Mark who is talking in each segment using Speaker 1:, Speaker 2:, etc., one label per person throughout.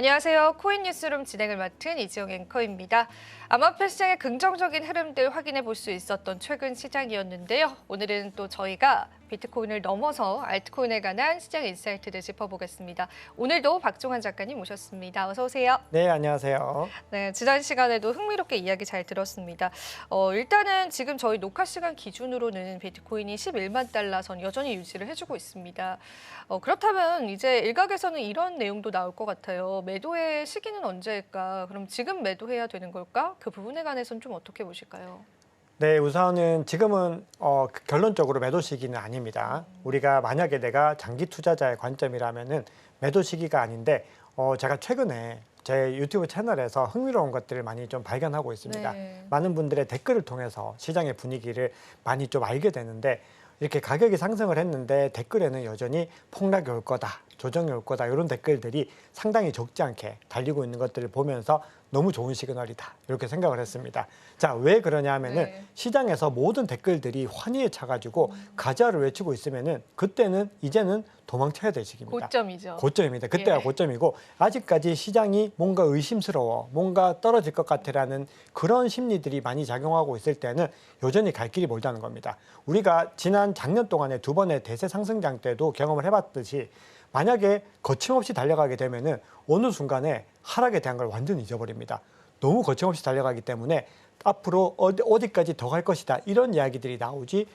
Speaker 1: 안녕하세요. 코인 뉴스룸 진행을 맡은 이지영 앵커입니다. 암호화폐 시장의 긍정적인 흐름들 확인해 볼 수 있었던 최근 시장이었는데요. 오늘은 또 저희가 비트코인을 넘어서 알트코인에 관한 시장 인사이트를 짚어보겠습니다. 오늘도 박종환 작가님 모셨습니다. 어서 오세요.
Speaker 2: 네, 안녕하세요.
Speaker 1: 네, 지난 시간에도 흥미롭게 이야기 잘 들었습니다. 일단은 지금 저희 녹화 시간 기준으로는 비트코인이 11만 달러 선 여전히 유지를 해주고 있습니다. 그렇다면 이제 일각에서는 이런 내용도 나올 것 같아요. 매도의 시기는 언제일까? 그럼 지금 매도해야 되는 걸까? 그 부분에 관해서는 좀 어떻게 보실까요?
Speaker 2: 네, 우선은 지금은 결론적으로 매도 시기는 아닙니다. 우리가 만약에 내가 장기 투자자의 관점이라면은 매도 시기가 아닌데 제가 최근에 제 유튜브 채널에서 흥미로운 것들을 많이 좀 발견하고 있습니다.
Speaker 1: 네.
Speaker 2: 많은 분들의 댓글을 통해서 시장의 분위기를 많이 좀 알게 되는데 이렇게 가격이 상승을 했는데 댓글에는 여전히 폭락이 올 거다, 조정이 올 거다 이런 댓글들이 상당히 적지 않게 달리고 있는 것들을 보면서 너무 좋은 시그널이다 이렇게 생각을 했습니다. 자, 왜 그러냐 하면은
Speaker 1: 네.
Speaker 2: 시장에서 모든 댓글들이 환희에 차가지고 가자를 외치고 있으면은 그때는 이제는 도망쳐야 될 시기입니다.
Speaker 1: 고점이죠.
Speaker 2: 고점입니다. 그때가
Speaker 1: 예.
Speaker 2: 고점이고 아직까지 시장이 뭔가 의심스러워, 뭔가 떨어질 것 같으라는 그런 심리들이 많이 작용하고 있을 때는 여전히 갈 길이 멀다는 겁니다. 우리가 지난 작년 동안에 두 번의 대세 상승장 때도 경험을 해봤듯이 만약에 거침없이 달려가게 되면은 어느 순간에 하락에 대한 걸 완전히 잊어버립니다. 너무 거침없이 달려가기 때문에 앞으로 어디까지 더 갈 것이다 이런 이야기들이 나오지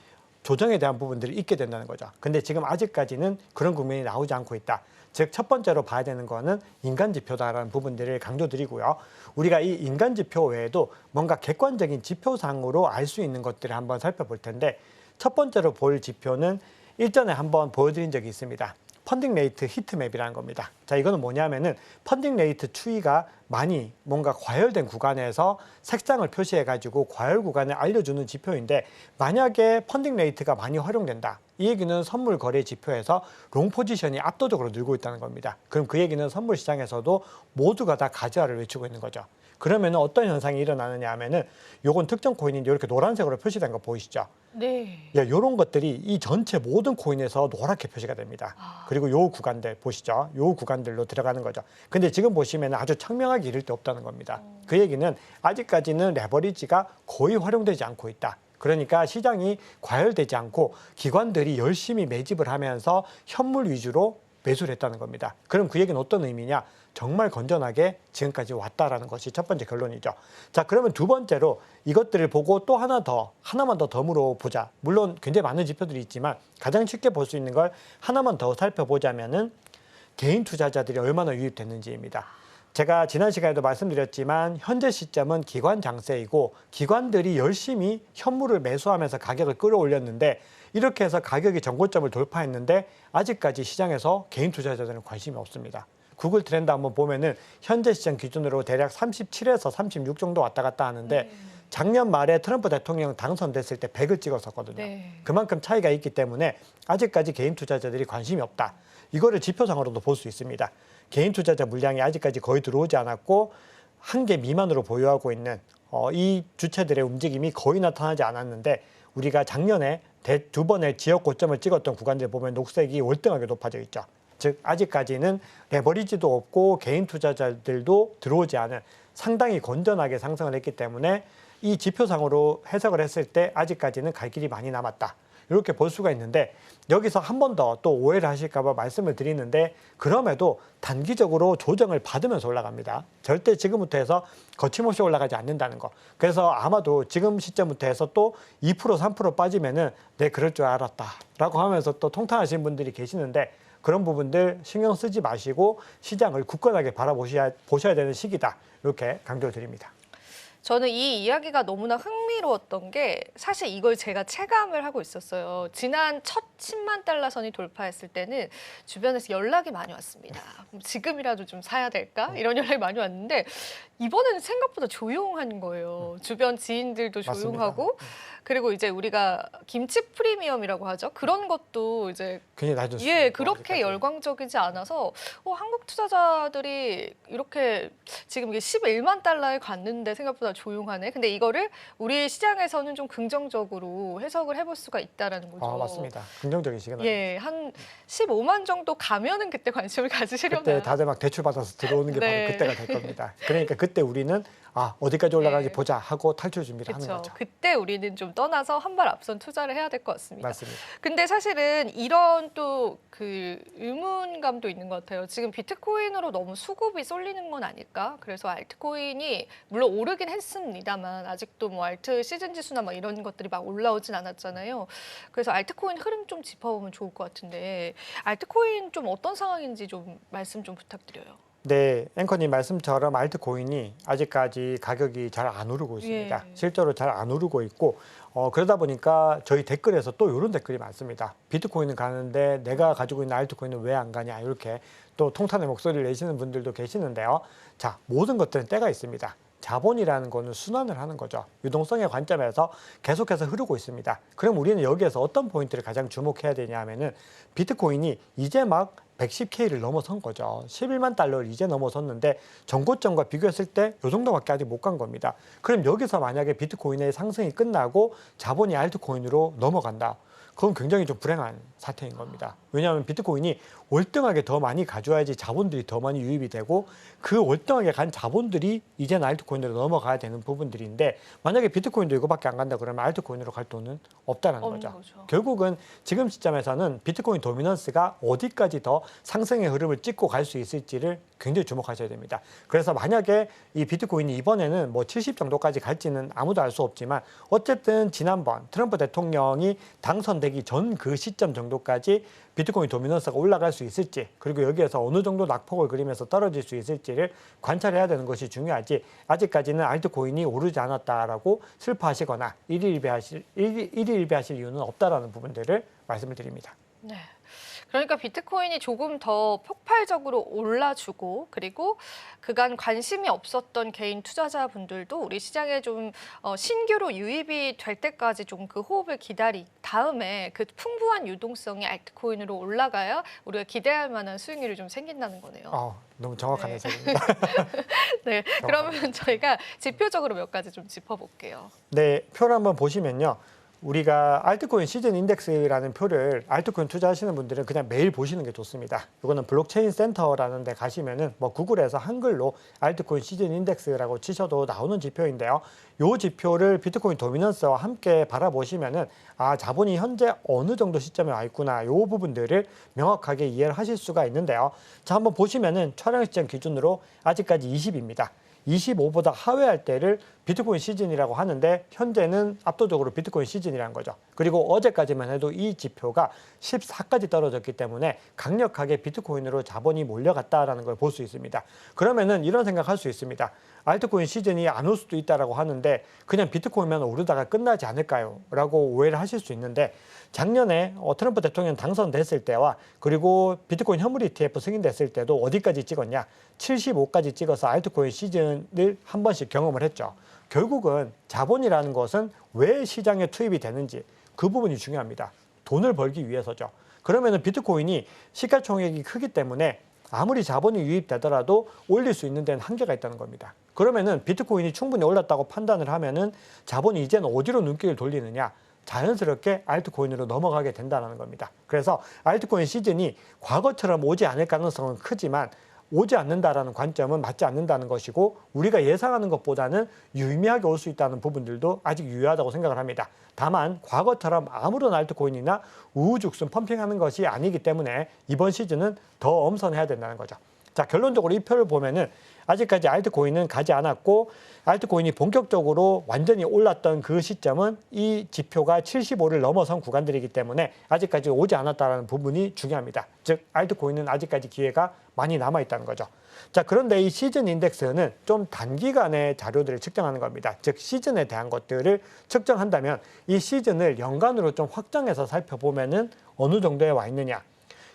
Speaker 2: 조정에 대한 부분들이 있게 된다는 거죠. 근데 지금 아직까지는 그런 국면이 나오지 않고 있다. 즉, 첫 번째로 봐야 되는 거는 인간 지표다라는 부분들을 강조드리고요. 우리가 이 인간 지표 외에도 뭔가 객관적인 지표상으로 알 수 있는 것들을 한번 살펴볼 텐데 첫 번째로 볼 지표는 일전에 한번 보여드린 적이 있습니다. 펀딩 레이트 히트맵이라는 겁니다. 자, 이거는 뭐냐면은 펀딩 레이트 추이가 많이 뭔가 과열된 구간에서 색상을 표시해가지고 과열 구간을 알려주는 지표인데 만약에 펀딩 레이트가 많이 활용된다. 이 얘기는 선물 거래 지표에서 롱 포지션이 압도적으로 늘고 있다는 겁니다. 그럼 그 얘기는 선물 시장에서도 모두가 다 가즈화를 외치고 있는 거죠. 그러면 어떤 현상이 일어나느냐 하면은 요건 특정 코인인데 이렇게 노란색으로 표시된 거 보이시죠?
Speaker 1: 네.
Speaker 2: 예, 이런 것들이 이 전체 모든 코인에서 노랗게 표시가 됩니다. 그리고 요 구간들 보시죠? 요 구간들로 들어가는 거죠. 근데 지금 보시면 아주 청명하게 이를 데 없다는 겁니다. 그 얘기는 아직까지는 레버리지가 거의 활용되지 않고 있다. 그러니까 시장이 과열되지 않고 기관들이 열심히 매집을 하면서 현물 위주로 매수를 했다는 겁니다. 그럼 그 얘기는 어떤 의미냐? 정말 건전하게 지금까지 왔다라는 것이 첫 번째 결론이죠. 자, 그러면 두 번째로 이것들을 보고 또 하나만 더 덤으로 보자. 물론 굉장히 많은 지표들이 있지만 가장 쉽게 볼 수 있는 걸 하나만 더 살펴보자면은 개인 투자자들이 얼마나 유입됐는지입니다. 제가 지난 시간에도 말씀드렸지만 현재 시점은 기관 장세이고 기관들이 열심히 현물을 매수하면서 가격을 끌어올렸는데 이렇게 해서 가격이 정고점을 돌파했는데 아직까지 시장에서 개인 투자자들은 관심이 없습니다. 구글 트렌드 한번 보면은 현재 시점 기준으로 대략 37에서 36 정도 왔다 갔다 하는데 작년 말에 트럼프 대통령 당선됐을 때 100을 찍었었거든요.
Speaker 1: 네.
Speaker 2: 그만큼 차이가 있기 때문에 아직까지 개인 투자자들이 관심이 없다. 이거를 지표상으로도 볼 수 있습니다. 개인 투자자 물량이 아직까지 거의 들어오지 않았고 1개 미만으로 보유하고 있는 이 주체들의 움직임이 거의 나타나지 않았는데 우리가 작년에 두 번의 지역 고점을 찍었던 구간들 보면 녹색이 월등하게 높아져 있죠. 즉 아직까지는 레버리지도 없고 개인 투자자들도 들어오지 않은 상당히 건전하게 상승을 했기 때문에 이 지표상으로 해석을 했을 때 아직까지는 갈 길이 많이 남았다. 이렇게 볼 수가 있는데 여기서 한 번 더 또 오해를 하실까 봐 말씀을 드리는데 그럼에도 단기적으로 조정을 받으면서 올라갑니다. 절대 지금부터 해서 거침없이 올라가지 않는다는 거. 그래서 아마도 지금 시점부터 해서 또 2% 3% 빠지면은 네, 그럴 줄 알았다 라고 하면서 또 통탄하시는 분들이 계시는데 그런 부분들 신경 쓰지 마시고 시장을 굳건하게 바라보셔야 되는 시기다. 이렇게 강조드립니다.
Speaker 1: 저는 이 이야기가 너무나 흥미로웠던 게 사실 이걸 제가 체감을 하고 있었어요. 지난 첫 10만 달러 선이 돌파했을 때는 주변에서 연락이 많이 왔습니다. 지금이라도 좀 사야 될까? 이런 연락이 많이 왔는데 이번에는 생각보다 조용한 거예요. 주변 지인들도 조용하고 그리고 이제 우리가 김치 프리미엄이라고 하죠. 그런 것도 이제
Speaker 2: 굉장히 낮은
Speaker 1: 예, 그렇게 열광적이지 않아서 한국 투자자들이 이렇게 지금 이게 11만 달러에 갔는데 생각보다 조용하네. 근데 이거를 우리 시장에서는 좀 긍정적으로 해석을 해볼 수가 있다라는 거죠.
Speaker 2: 맞습니다. 긍정적이시구나.
Speaker 1: 예, 한 15만 정도 가면은 그때 관심을 가지시려나.
Speaker 2: 그때 다들 막 대출 받아서 들어오는 게
Speaker 1: 네.
Speaker 2: 바로 그때가 될 겁니다. 그러니까 그때 우리는 어디까지 올라가는지
Speaker 1: 네.
Speaker 2: 보자 하고 탈출 준비를 하는
Speaker 1: 그렇죠.
Speaker 2: 거죠.
Speaker 1: 그때 우리는 좀 떠나서 한 발 앞선 투자를 해야 될 것 같습니다.
Speaker 2: 맞습니다.
Speaker 1: 근데 사실은 이런 또 그 의문감도 있는 것 같아요. 지금 비트코인으로 너무 수급이 쏠리는 건 아닐까? 그래서 알트코인이 물론 오르긴 했습니다만 아직도 뭐 알트 시즌 지수나 막 이런 것들이 막 올라오진 않았잖아요. 그래서 알트코인 흐름 좀 짚어보면 좋을 것 같은데 알트코인 좀 어떤 상황인지 좀 말씀 좀 부탁드려요.
Speaker 2: 네, 앵커님 말씀처럼 알트코인이 아직까지 가격이 잘 안 오르고 있습니다.
Speaker 1: 예.
Speaker 2: 실제로 잘 안 오르고 있고 그러다 보니까 저희 댓글에서 또 이런 댓글이 많습니다. 비트코인은 가는데 내가 가지고 있는 알트코인은 왜 안 가냐 이렇게 또 통탄의 목소리를 내시는 분들도 계시는데요. 자, 모든 것들은 때가 있습니다. 자본이라는 거는 순환을 하는 거죠. 유동성의 관점에서 계속해서 흐르고 있습니다. 그럼 우리는 여기에서 어떤 포인트를 가장 주목해야 되냐 하면은 비트코인이 이제 막 110K를 넘어선 거죠. 11만 달러를 이제 넘어섰는데 전고점과 비교했을 때 이 정도밖에 아직 못 간 겁니다. 그럼 여기서 만약에 비트코인의 상승이 끝나고 자본이 알트코인으로 넘어간다. 그건 굉장히 좀 불행한 사태인 겁니다. 왜냐하면 비트코인이 월등하게 더 많이 가져야지 자본들이 더 많이 유입이 되고 그 월등하게 간 자본들이 이제는 알트코인으로 넘어가야 되는 부분들인데 만약에 비트코인도 이거밖에 안 간다 그러면 알트코인으로 갈 돈은 없다는 거죠. 결국은 지금 시점에서는 비트코인 도미넌스가 어디까지 더 상승의 흐름을 찍고 갈 수 있을지를 굉장히 주목하셔야 됩니다. 그래서 만약에 이 비트코인이 이번에는 뭐 70 정도까지 갈지는 아무도 알 수 없지만 어쨌든 지난번 트럼프 대통령이 당선되기 전 그 시점 정도까지 비트코인 도미넌스가 올라갈 수 있을지 그리고 여기에서 어느 정도 낙폭을 그리면서 떨어질 수 있을지를 관찰해야 되는 것이 중요하지 아직까지는 알트코인이 오르지 않았다라고 슬퍼하시거나 일희일비하실 이유는 없다라는 부분들을 말씀을 드립니다.
Speaker 1: 네. 그러니까 비트코인이 조금 더 폭발적으로 올라주고 그리고 그간 관심이 없었던 개인 투자자분들도 우리 시장에 좀 신규로 유입이 될 때까지 좀 그 호흡을 기다린 다음에 그 풍부한 유동성이 알트코인으로 올라가야 우리가 기대할 만한 수익률이 좀 생긴다는 거네요.
Speaker 2: 너무 정확한 해석입니다.
Speaker 1: 네, 그러면 저희가 지표적으로 몇 가지 좀 짚어볼게요.
Speaker 2: 네, 표를 한번 보시면요. 우리가 알트코인 시즌 인덱스라는 표를 알트코인 투자하시는 분들은 그냥 매일 보시는 게 좋습니다. 이거는 블록체인 센터라는 데 가시면은 뭐 구글에서 한글로 알트코인 시즌 인덱스라고 치셔도 나오는 지표인데요. 이 지표를 비트코인 도미넌스와 함께 바라보시면은 자본이 현재 어느 정도 시점에 와 있구나. 이 부분들을 명확하게 이해를 하실 수가 있는데요. 자, 한번 보시면은 촬영 시점 기준으로 아직까지 20입니다. 25보다 하회할 때를 비트코인 시즌이라고 하는데 현재는 압도적으로 비트코인 시즌이라는 거죠. 그리고 어제까지만 해도 이 지표가 14까지 떨어졌기 때문에 강력하게 비트코인으로 자본이 몰려갔다라는 걸 볼 수 있습니다. 그러면은 이런 생각할 수 있습니다. 알트코인 시즌이 안 올 수도 있다라고 하는데 그냥 비트코인만 오르다가 끝나지 않을까요? 라고 오해를 하실 수 있는데 작년에 트럼프 대통령 당선됐을 때와 그리고 비트코인 현물 ETF 승인됐을 때도 어디까지 찍었냐? 75까지 찍어서 알트코인 시즌을 한 번씩 경험을 했죠. 결국은 자본이라는 것은 왜 시장에 투입이 되는지 그 부분이 중요합니다. 돈을 벌기 위해서죠. 그러면은 비트코인이 시가총액이 크기 때문에 아무리 자본이 유입되더라도 올릴 수 있는 데는 한계가 있다는 겁니다. 그러면은 비트코인이 충분히 올랐다고 판단을 하면은 자본이 이제는 어디로 눈길을 돌리느냐? 자연스럽게 알트코인으로 넘어가게 된다는 겁니다. 그래서 알트코인 시즌이 과거처럼 오지 않을 가능성은 크지만 오지 않는다라는 관점은 맞지 않는다는 것이고 우리가 예상하는 것보다는 유의미하게 올 수 있다는 부분들도 아직 유효하다고 생각을 합니다. 다만 과거처럼 아무런 알트코인이나 우후죽순 펌핑하는 것이 아니기 때문에 이번 시즌은 더 엄선해야 된다는 거죠. 자, 결론적으로 이 표를 보면은 아직까지 알트코인은 가지 않았고 알트코인이 본격적으로 완전히 올랐던 그 시점은 이 지표가 75를 넘어선 구간들이기 때문에 아직까지 오지 않았다는 부분이 중요합니다. 즉 알트코인은 아직까지 기회가 많이 남아있다는 거죠. 자, 그런데 이 시즌 인덱스는 좀 단기간의 자료들을 측정하는 겁니다. 즉 시즌에 대한 것들을 측정한다면 이 시즌을 연간으로 좀 확장해서 살펴보면은 어느 정도에 와 있느냐.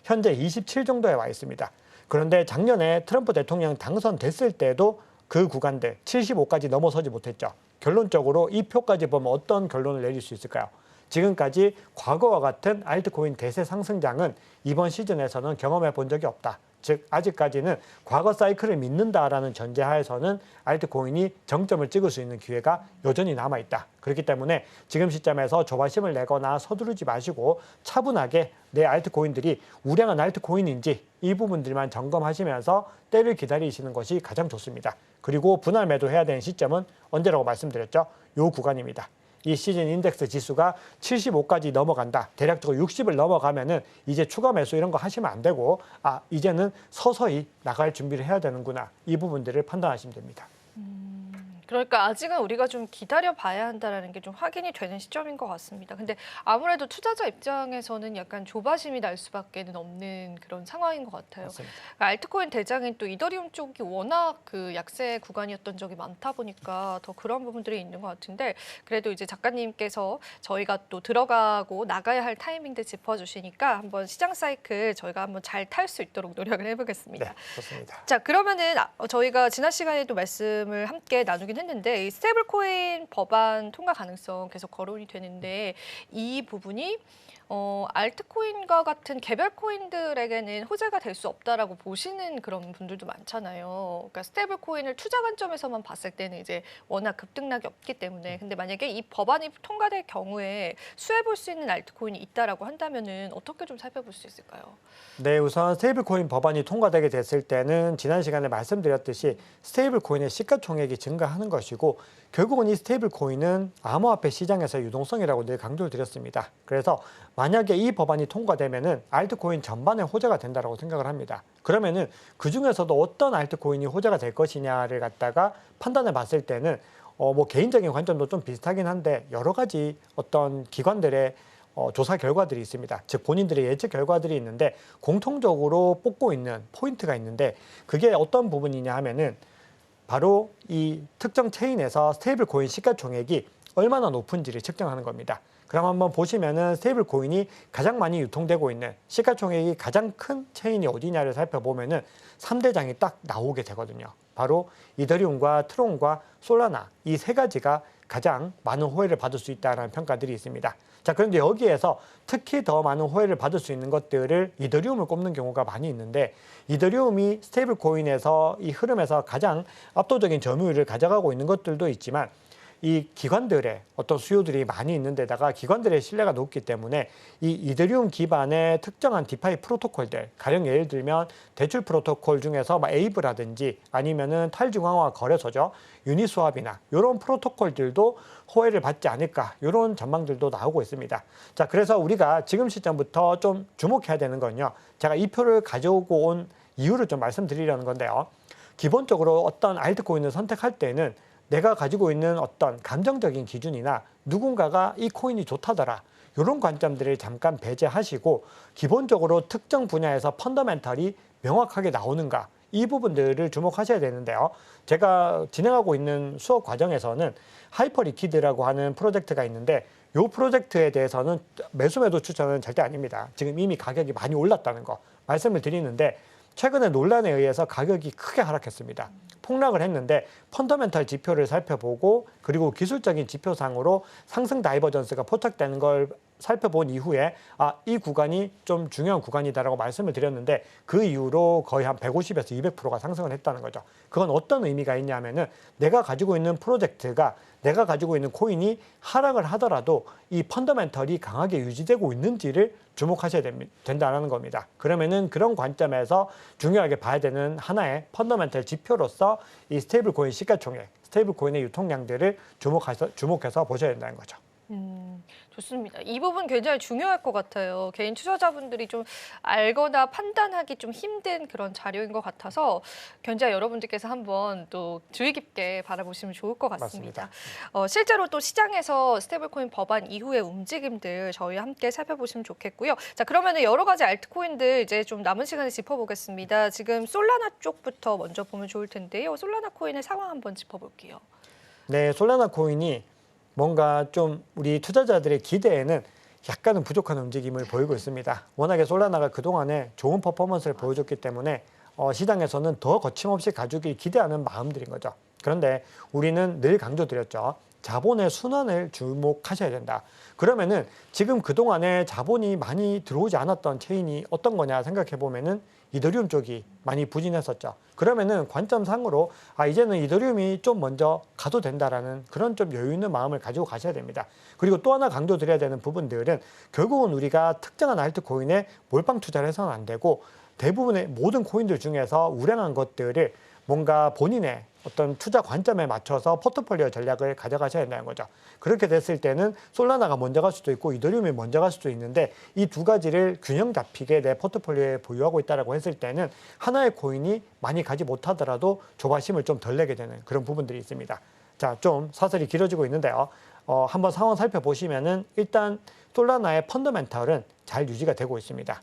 Speaker 2: 현재 27 정도에 와 있습니다. 그런데 작년에 트럼프 대통령 당선됐을 때도 그 구간들 75까지 넘어서지 못했죠. 결론적으로 이 표까지 보면 어떤 결론을 내릴 수 있을까요? 지금까지 과거와 같은 알트코인 대세 상승장은 이번 시즌에서는 경험해 본 적이 없다. 즉 아직까지는 과거 사이클을 믿는다라는 전제하에서는 알트코인이 정점을 찍을 수 있는 기회가 여전히 남아있다. 그렇기 때문에 지금 시점에서 조바심을 내거나 서두르지 마시고 차분하게 내 알트코인들이 우량한 알트코인인지 이 부분들만 점검하시면서 때를 기다리시는 것이 가장 좋습니다. 그리고 분할 매도해야 되는 시점은 언제라고 말씀드렸죠? 요 구간입니다. 이 시즌 인덱스 지수가 75까지 넘어간다. 대략적으로 60을 넘어가면은 이제 추가 매수 이런 거 하시면 안 되고 이제는 서서히 나갈 준비를 해야 되는구나. 이 부분들을 판단하시면 됩니다.
Speaker 1: 그러니까 아직은 우리가 좀 기다려 봐야 한다라는 게 좀 확인이 되는 시점인 것 같습니다. 근데 아무래도 투자자 입장에서는 약간 조바심이 날 수밖에 없는 그런 상황인 것 같아요.
Speaker 2: 맞습니다.
Speaker 1: 그러니까 알트코인 대장인 또 이더리움 쪽이 워낙 그 약세 구간이었던 적이 많다 보니까 더 그런 부분들이 있는 것 같은데 그래도 이제 작가님께서 저희가 또 들어가고 나가야 할 타이밍들 짚어주시니까 한번 시장 사이클 저희가 한번 잘 탈 수 있도록 노력을 해보겠습니다.
Speaker 2: 네, 좋습니다.
Speaker 1: 자, 그러면은 저희가 지난 시간에도 말씀을 함께 나누긴 했는데 이 스테이블코인 법안 통과 가능성 계속 거론이 되는데 이 부분이 알트코인과 같은 개별 코인들에게는 호재가 될 수 없다라고 보시는 그런 분들도 많잖아요. 그러니까 스테이블 코인을 투자 관점에서만 봤을 때는 이제 워낙 급등락이 없기 때문에 근데 만약에 이 법안이 통과될 경우에 수혜 볼 수 있는 알트코인이 있다라고 한다면은 어떻게 좀 살펴볼 수 있을까요?
Speaker 2: 네, 우선 스테이블 코인 법안이 통과되게 됐을 때는 지난 시간에 말씀드렸듯이 스테이블 코인의 시가총액이 증가하는 것이고 결국은 이 스테이블 코인은 암호화폐 시장에서의 유동성이라고 늘 강조를 드렸습니다. 그래서 만약에 이 법안이 통과되면은 알트코인 전반에 호재가 된다라고 생각을 합니다. 그러면은 그 중에서도 어떤 알트코인이 호재가 될 것이냐를 갖다가 판단해 봤을 때는 뭐 개인적인 관점도 좀 비슷하긴 한데 여러 가지 어떤 기관들의 조사 결과들이 있습니다. 즉 본인들의 예측 결과들이 있는데 공통적으로 뽑고 있는 포인트가 있는데 그게 어떤 부분이냐 하면은 바로 이 특정 체인에서 스테이블 코인 시가총액이 얼마나 높은지를 측정하는 겁니다. 그럼 한번 보시면은 스테이블 코인이 가장 많이 유통되고 있는 시가총액이 가장 큰 체인이 어디냐를 살펴보면은 3대장이 딱 나오게 되거든요. 바로 이더리움과 트론과 솔라나 이 세 가지가 가장 많은 호혜를 받을 수 있다는 평가들이 있습니다. 자, 그런데 여기에서 특히 더 많은 호혜를 받을 수 있는 것들을 이더리움을 꼽는 경우가 많이 있는데 이더리움이 스테이블 코인에서 이 흐름에서 가장 압도적인 점유율을 가져가고 있는 것들도 있지만 이 기관들의 어떤 수요들이 많이 있는 데다가 기관들의 신뢰가 높기 때문에 이 이더리움 기반의 특정한 디파이 프로토콜들, 가령 예를 들면 대출 프로토콜 중에서 에이브라든지 아니면은 탈중앙화 거래소죠. 유니스왑이나 이런 프로토콜들도 호혜를 받지 않을까 이런 전망들도 나오고 있습니다. 자, 그래서 우리가 지금 시점부터 좀 주목해야 되는 건요. 제가 이 표를 가져오고 온 이유를 좀 말씀드리려는 건데요. 기본적으로 어떤 알트코인을 선택할 때는 내가 가지고 있는 어떤 감정적인 기준이나 누군가가 이 코인이 좋다더라. 이런 관점들을 잠깐 배제하시고 기본적으로 특정 분야에서 펀더멘털이 명확하게 나오는가 이 부분들을 주목하셔야 되는데요. 제가 진행하고 있는 수업 과정에서는 하이퍼리퀴드라고 하는 프로젝트가 있는데 이 프로젝트에 대해서는 매수 매도 추천은 절대 아닙니다. 지금 이미 가격이 많이 올랐다는 거 말씀을 드리는데 최근에 논란에 의해서 가격이 크게 하락했습니다. 폭락을 했는데 펀더멘털 지표를 살펴보고 그리고 기술적인 지표상으로 상승 다이버전스가 포착되는 걸 살펴본 이후에 이 구간이 좀 중요한 구간이다라고 말씀을 드렸는데 그 이후로 거의 한 150에서 200%가 상승을 했다는 거죠. 그건 어떤 의미가 있냐면은 내가 가지고 있는 프로젝트가 내가 가지고 있는 코인이 하락을 하더라도 이 펀더멘털이 강하게 유지되고 있는지를 주목하셔야 된다는 겁니다. 그러면은 그런 관점에서 중요하게 봐야 되는 하나의 펀더멘털 지표로서 이 스테이블 코인 시가총액, 스테이블 코인의 유통량들을 주목해서 보셔야 된다는 거죠.
Speaker 1: 좋습니다. 이 부분 굉장히 중요할 것 같아요. 개인 투자자분들이 좀 알거나 판단하기 좀 힘든 그런 자료인 것 같아서 굉장히 여러분들께서 한번 또 주의 깊게 바라보시면 좋을 것 같습니다. 실제로 또 시장에서 스테이블코인 법안 이후의 움직임들 저희 함께 살펴보시면 좋겠고요. 자, 그러면 여러 가지 알트코인들 이제 좀 남은 시간에 짚어보겠습니다. 지금 솔라나 쪽부터 먼저 보면 좋을 텐데요. 솔라나 코인의 상황 한번 짚어볼게요.
Speaker 2: 네, 솔라나 코인이 뭔가 좀 우리 투자자들의 기대에는 약간은 부족한 움직임을 보이고 있습니다. 워낙에 솔라나가 그동안에 좋은 퍼포먼스를 보여줬기 때문에 시장에서는 더 거침없이 가주길 기대하는 마음들인 거죠. 그런데 우리는 늘 강조드렸죠. 자본의 순환을 주목하셔야 된다. 그러면은 지금 그동안에 자본이 많이 들어오지 않았던 체인이 어떤 거냐 생각해 보면은 이더리움 쪽이 많이 부진했었죠. 그러면은 관점상으로 이제는 이더리움이 좀 먼저 가도 된다라는 그런 좀 여유 있는 마음을 가지고 가셔야 됩니다. 그리고 또 하나 강조드려야 되는 부분들은 결국은 우리가 특정한 알트코인에 몰빵 투자를 해서는 안 되고 대부분의 모든 코인들 중에서 우량한 것들을 뭔가 본인의 어떤 투자 관점에 맞춰서 포트폴리오 전략을 가져가셔야 된다는 거죠. 그렇게 됐을 때는 솔라나가 먼저 갈 수도 있고 이더리움이 먼저 갈 수도 있는데 이 두 가지를 균형 잡히게 내 포트폴리오에 보유하고 있다고 했을 때는 하나의 코인이 많이 가지 못하더라도 조바심을 좀 덜 내게 되는 그런 부분들이 있습니다. 자, 좀 사설이 길어지고 있는데요. 한번 상황 살펴보시면은 일단 솔라나의 펀더멘털은 잘 유지가 되고 있습니다.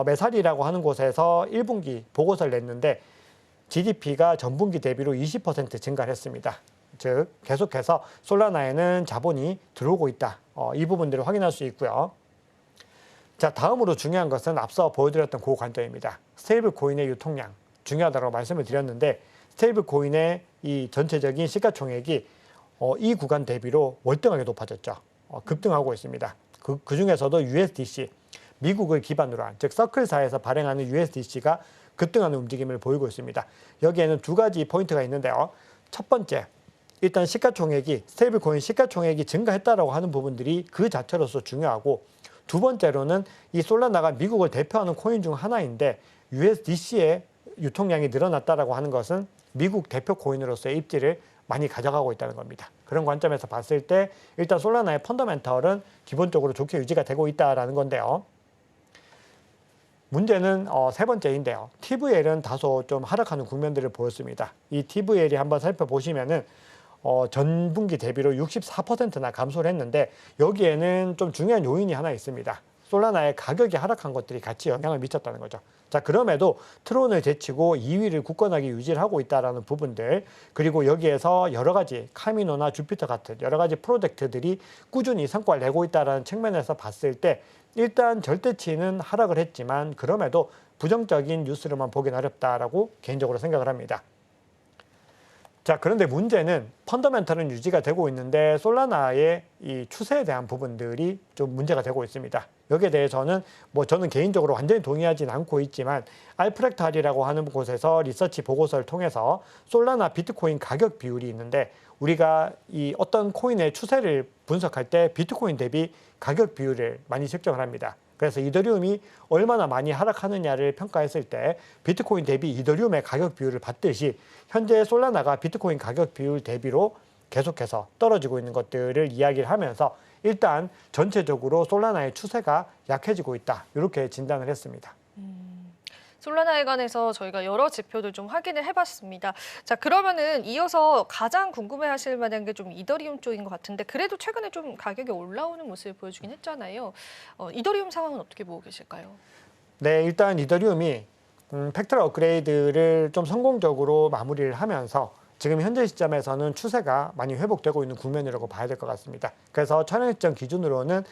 Speaker 2: 메살이라고 하는 곳에서 1분기 보고서를 냈는데 GDP가 전분기 대비로 20% 증가를 했습니다. 즉 계속해서 솔라나에는 자본이 들어오고 있다. 이 부분들을 확인할 수 있고요. 자, 다음으로 중요한 것은 앞서 보여드렸던 그 관점입니다. 스테이블 코인의 유통량 중요하다고 말씀을 드렸는데 스테이블 코인의 이 전체적인 시가총액이 이 구간 대비로 월등하게 높아졌죠. 급등하고 있습니다. 그 중에서도 USDC, 미국을 기반으로 한, 즉 서클사에서 발행하는 USDC가 급등하는 움직임을 보이고 있습니다. 여기에는 두 가지 포인트가 있는데요. 첫 번째, 일단 시가총액이 스테이블 코인 시가총액이 증가했다라고 하는 부분들이 그 자체로서 중요하고, 두 번째로는 이 솔라나가 미국을 대표하는 코인 중 하나인데 USDC의 유통량이 늘어났다라고 하는 것은 미국 대표 코인으로서의 입지를 많이 가져가고 있다는 겁니다. 그런 관점에서 봤을 때 일단 솔라나의 펀더멘털은 기본적으로 좋게 유지가 되고 있다라는 건데요. 문제는 세 번째인데요. TVL은 다소 좀 하락하는 국면들을 보였습니다. 이 TVL이 한번 살펴보시면은 전분기 대비로 64%나 감소를 했는데 여기에는 좀 중요한 요인이 하나 있습니다. 솔라나의 가격이 하락한 것들이 같이 영향을 미쳤다는 거죠. 자, 그럼에도 트론을 제치고 2위를 굳건하게 유지를 하고 있다는 부분들, 그리고 여기에서 여러 가지 카미노나 주피터 같은 여러 가지 프로젝트들이 꾸준히 성과를 내고 있다는 측면에서 봤을 때 일단 절대치는 하락을 했지만 그럼에도 부정적인 뉴스로만 보긴 어렵다라고 개인적으로 생각을 합니다. 자, 그런데 문제는 펀더멘털은 유지가 되고 있는데 솔라나의 이 추세에 대한 부분들이 좀 문제가 되고 있습니다. 여기에 대해서는 저는 개인적으로 완전히 동의하지는 않고 있지만 알프렉탈이라고 하는 곳에서 리서치 보고서를 통해서 솔라나 비트코인 가격 비율이 있는데 우리가 이 어떤 코인의 추세를 분석할 때 비트코인 대비 가격 비율을 많이 측정을 합니다. 그래서 이더리움이 얼마나 많이 하락하느냐를 평가했을 때 비트코인 대비 이더리움의 가격 비율을 봤듯이 현재 솔라나가 비트코인 가격 비율 대비로 계속해서 떨어지고 있는 것들을 이야기를 하면서 일단 전체적으로 솔라나의 추세가 약해지고 있다. 이렇게 진단을 했습니다.
Speaker 1: 솔라나에 관해서 저희가 여러 지표들 좀 확인을 해봤습니다. 자, 그러면은 이어서 가장 궁금해하실 만한 게 좀 이더리움 쪽인 것 같은데 그래도 최근에 좀 가격이 올라오는 모습을 보여주긴 했잖아요. 이더리움 상황은 어떻게 보고 계실까요?
Speaker 2: 네, 일단 이더리움이 팩토럴 업그레이드를 좀 성공적으로 마무리를 하면서 지금 현재 시점에서는 추세가 많이 회복되고 있는 국면이라고 봐야 될 것 같습니다. 그래서 촬영 시점 기준으로는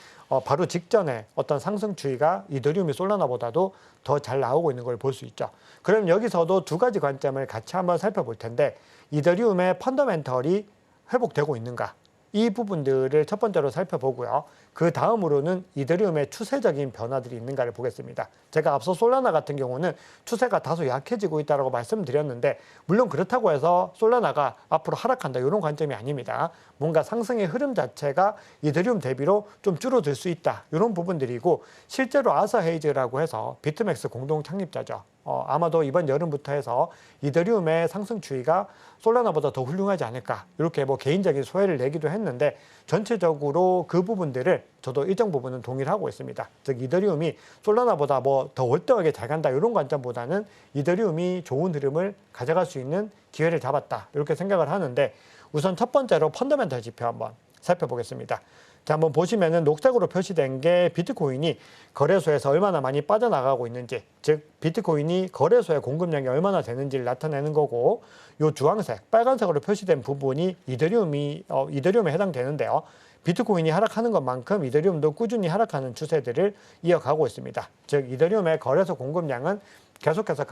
Speaker 2: 바로 직전에 어떤 상승 추이가 이더리움이 솔라나보다도 더 잘 나오고 있는 걸 볼 수 있죠. 그럼 여기서도 두 가지 관점을 같이 한번 살펴볼 텐데 이더리움의 펀더멘털이 회복되고 있는가? 이 부분들을 첫 번째로 살펴보고요. 그 다음으로는 이더리움의 추세적인 변화들이 있는가를 보겠습니다. 제가 앞서 솔라나 같은 경우는 추세가 다소 약해지고 있다고 말씀드렸는데 물론 그렇다고 해서 솔라나가 앞으로 하락한다 이런 관점이 아닙니다. 뭔가 상승의 흐름 자체가 이더리움 대비로 좀 줄어들 수 있다 이런 부분들이고 실제로 아서 헤이즈라고 해서 비트맥스 공동 창립자죠. 아마도 이번 여름부터 해서 이더리움의 상승 추이가 솔라나보다 더 훌륭하지 않을까 이렇게 개인적인 소회를 내기도 했는데 전체적으로 그 부분들을 저도 일정 부분은 동의를 하고 있습니다. 즉 이더리움이 솔라나보다 더 월등하게 잘 간다 이런 관점보다는 이더리움이 좋은 흐름을 가져갈 수 있는 기회를 잡았다 이렇게 생각을 하는데 우선 첫 번째로 펀더멘털 지표 한번 살펴보겠습니다. 자, 한번 보시면은 녹색으로 표시된 게 비트코인이 거래소에서 얼마나 많이 빠져나가고 있는지, 즉 비트코인이 거래소의 공급량이 얼마나 되는지를 나타내는 거고, 요 주황색, 빨간색으로 표시된 부분이 이더리움에 해당되는데요. 비트코인이 하락하는 것만큼 이더리움도 꾸준히 하락하는 추세들을 이어가고 있습니다. 즉 이더리움의 거래소 공급량은 계속해서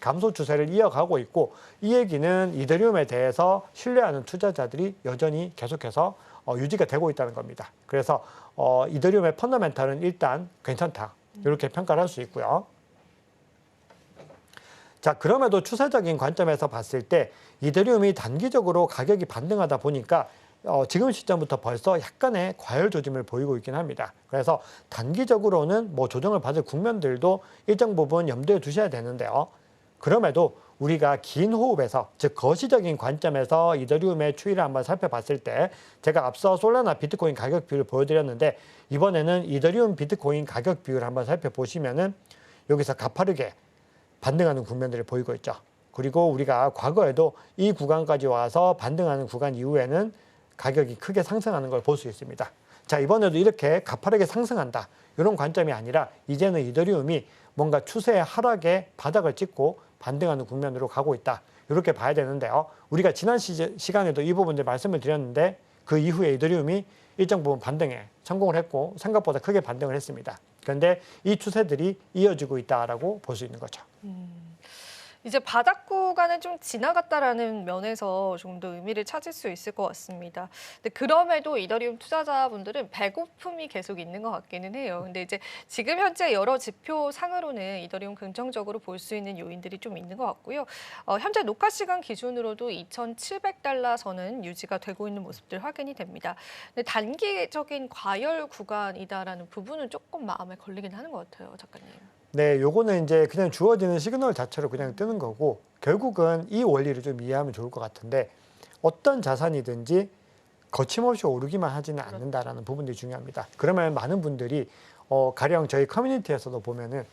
Speaker 2: 감소 추세를 이어가고 있고 이 얘기는 이더리움에 대해서 신뢰하는 투자자들이 여전히 계속해서 유지가 되고 있다는 겁니다. 그래서 이더리움의 펀더멘털은 일단 괜찮다 이렇게 평가를 할 수 있고요. 자, 그럼에도 추세적인 관점에서 봤을 때 이더리움이 단기적으로 가격이 반등하다 보니까 지금 시점부터 벌써 약간의 과열 조짐을 보이고 있긴 합니다. 그래서 단기적으로는 뭐 조정을 받을 국면들도 일정 부분 염두에 두셔야 되는데요. 그럼에도 우리가 긴 호흡에서, 즉 거시적인 관점에서 이더리움의 추이를 한번 살펴봤을 때 제가 앞서 솔라나 비트코인 가격 비율을 보여드렸는데 이번에는 이더리움 비트코인 가격 비율을 한번 살펴보시면은 여기서 가파르게 반등하는 국면들을 보이고 있죠. 그리고 우리가 과거에도 이 구간까지 와서 반등하는 구간 이후에는 가격이 크게 상승하는 걸 볼 수 있습니다. 자, 이번에도 이렇게 가파르게 상승한다, 이런 관점이 아니라 이제는 이더리움이 뭔가 추세의 하락에 바닥을 찍고 반등하는 국면으로 가고 있다, 이렇게 봐야 되는데요. 우리가 지난 시간에도 이 부분들 말씀을 드렸는데 그 이후에 이더리움이 일정 부분 반등에 성공을 했고 생각보다 크게 반등을 했습니다. 그런데 이 추세들이 이어지고 있다라고 볼 수 있는 거죠.
Speaker 1: 이제 바닥 구간을 좀 지나갔다라는 면에서 좀 더 의미를 찾을 수 있을 것 같습니다. 근데 그럼에도 이더리움 투자자분들은 배고픔이 계속 있는 것 같기는 해요. 근데 이제 지금 현재 여러 지표 상으로는 이더리움 긍정적으로 볼 수 있는 요인들이 좀 있는 것 같고요. 현재 녹화 시간 기준으로도 2,700달러 선은 유지가 되고 있는 모습들 확인이 됩니다. 근데 단기적인 과열 구간이다라는 부분은 조금 마음에 걸리긴 하는 것 같아요, 작가님.
Speaker 2: 네, 요거는 이제 그냥 주어지는 시그널 자체로 그냥 뜨는 거고 결국은 이 원리를 좀 이해하면 좋을 것 같은데 어떤 자산이든지 거침없이 오르기만 하지는 않는다라는 부분들이 중요합니다. 그러면 많은 분들이 가령 저희 커뮤니티에서도 보면은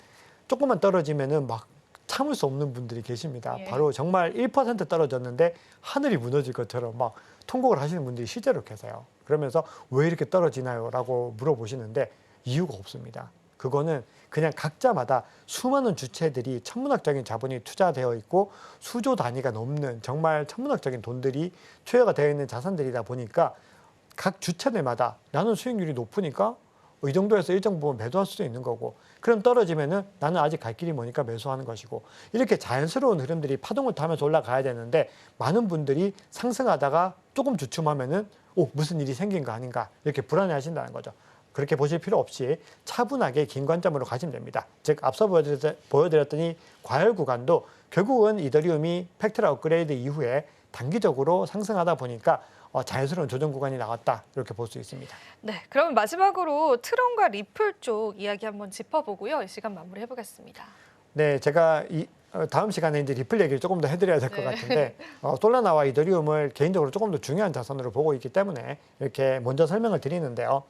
Speaker 2: 조금만 떨어지면은 막 참을 수 없는 분들이 계십니다.
Speaker 1: 예.
Speaker 2: 바로 정말 1% 떨어졌는데 하늘이 무너질 것처럼 막 통곡을 하시는 분들이 실제로 계세요. 그러면서 왜 이렇게 떨어지나요? 라고 물어보시는데 이유가 없습니다. 그거는 그냥 각자마다 수많은 주체들이 천문학적인 자본이 투자되어 있고 수조 단위가 넘는 정말 천문학적인 돈들이 투여가 되어 있는 자산들이다 보니까 각 주체들마다 나는 수익률이 높으니까 이 정도에서 일정 부분 매도할 수도 있는 거고 그럼 떨어지면은 나는 아직 갈 길이 머니까 매수하는 것이고 이렇게 자연스러운 흐름들이 파동을 타면서 올라가야 되는데 많은 분들이 상승하다가 조금 주춤하면은 무슨 일이 생긴 거 아닌가 이렇게 불안해 하신다는 거죠. 그렇게 보실 필요 없이 차분하게 긴 관점으로 가시면 됩니다. 즉 앞서 보여드렸던 이 과열 구간도 결국은 이더리움이 팩트라 업그레이드 이후에 단기적으로 상승하다 보니까 자연스러운 조정 구간이 나왔다 이렇게 볼 수 있습니다.
Speaker 1: 네, 그럼 마지막으로 트론과 리플 쪽 이야기 한번 짚어보고요. 이 시간 마무리해 보겠습니다.
Speaker 2: 네, 제가 다음 시간에 이제 리플 얘기를 조금 더 해드려야 될 것 같은데 솔라나와 이더리움을 개인적으로 조금 더 중요한 자산으로 보고 있기 때문에 이렇게 먼저 설명을 드리는데요.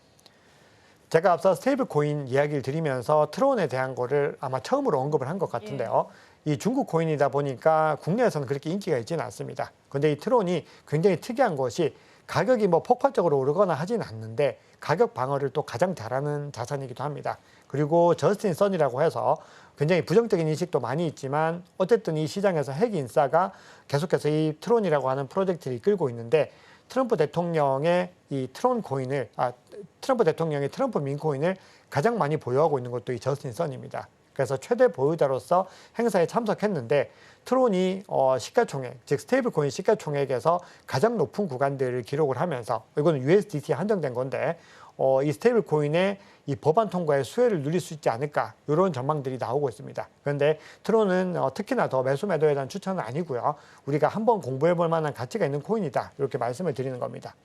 Speaker 2: 제가 앞서 스테이블 코인 이야기를 드리면서 트론에 대한 거를 아마 처음으로 언급을 한 것 같은데요. 이 중국 코인이다 보니까 국내에서는 그렇게 인기가 있지는 않습니다. 그런데 이 트론이 굉장히 특이한 것이 가격이 뭐 폭발적으로 오르거나 하진 않는데 가격 방어를 또 가장 잘하는 자산이기도 합니다. 그리고 저스틴 선이라고 해서 굉장히 부정적인 인식도 많이 있지만 어쨌든 이 시장에서 핵 인싸가 계속해서 이 트론이라고 하는 프로젝트를 이끌고 있는데 트럼프 대통령의 이 트론 코인을 트럼프 대통령이 트럼프 민코인을 가장 많이 보유하고 있는 것도 이 저스틴 선입니다. 그래서 최대 보유자로서 행사에 참석했는데 트론이 시가총액, 즉 스테이블 코인 시가총액에서 가장 높은 구간들을 기록을 하면서 이거는 USDT에 한정된 건데 이 스테이블 코인의 이 법안 통과의 수혜를 누릴 수 있지 않을까 이런 전망들이 나오고 있습니다. 그런데 트론은 특히나 더 매수 매도에 대한 추천은 아니고요. 우리가 한번 공부해 볼 만한 가치가 있는 코인이다 이렇게 말씀을 드리는 겁니다.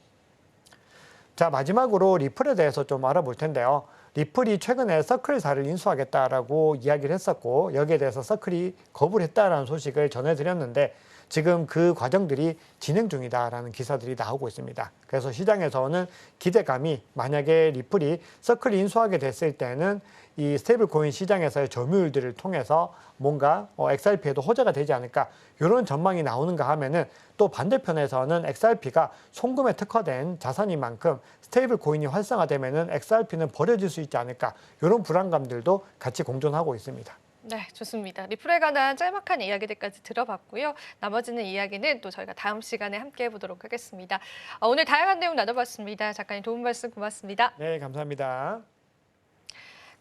Speaker 2: 자, 마지막으로 리플에 대해서 좀 알아볼 텐데요. 리플이 최근에 서클사를 인수하겠다라고 이야기를 했었고 여기에 대해서 서클이 거부를 했다라는 소식을 전해드렸는데 지금 그 과정들이 진행 중이다라는 기사들이 나오고 있습니다. 그래서 시장에서는 기대감이 만약에 리플이 서클이 인수하게 됐을 때는 이 스테이블 코인 시장에서의 점유율들을 통해서 뭔가 XRP에도 호재가 되지 않을까 이런 전망이 나오는가 하면은 또 반대편에서는 XRP가 송금에 특화된 자산인 만큼 스테이블 코인이 활성화되면은 XRP는 버려질 수 있지 않을까 이런 불안감들도 같이 공존하고 있습니다.
Speaker 1: 네, 좋습니다. 리플에 관한 짤막한 이야기들까지 들어봤고요. 나머지는 이야기는 또 저희가 다음 시간에 함께 해보도록 하겠습니다. 오늘 다양한 내용 나눠봤습니다. 작가님 도움 말씀 고맙습니다.
Speaker 2: 네, 감사합니다.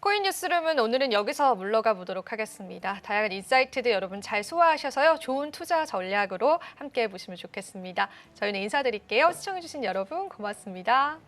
Speaker 1: 코인 뉴스룸은 오늘은 여기서 물러가 보도록 하겠습니다. 다양한 인사이트들 여러분 잘 소화하셔서요. 좋은 투자 전략으로 함께 해보시면 좋겠습니다. 저희는 인사드릴게요. 시청해주신 여러분 고맙습니다.